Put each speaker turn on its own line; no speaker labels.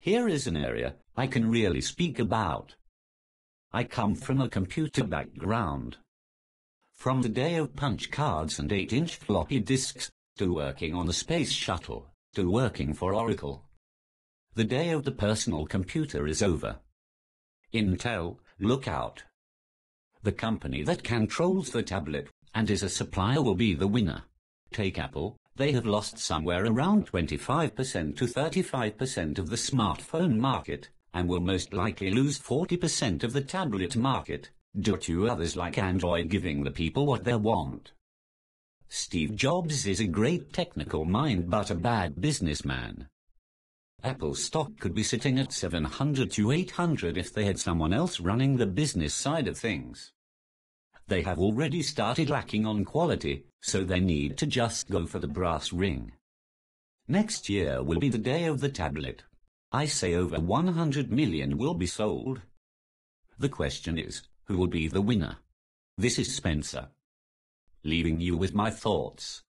Here is an area I can really speak about. I come from a computer background. From the day of punch cards and 8-inch floppy disks, to working on the space shuttle, to working for Oracle. The day of the personal computer is over. Intel, look out. The company that controls the tablet and is a supplier will be the winner. Take Apple, they have lost somewhere around 25% to 35% of the smartphone market, and will most likely lose 40% of the tablet market, due to others like Android giving the people what they want. Steve Jobs is a great technical mind but a bad businessman. Apple's stock could be sitting at 700 to 800 if they had someone else running the business side of things. They have already started lacking on quality, so they need to just go for the brass ring. Next year will be the day of the tablet. I say over 100 million will be sold. The question is, who will be the winner? This is Spencer, leaving you with my thoughts.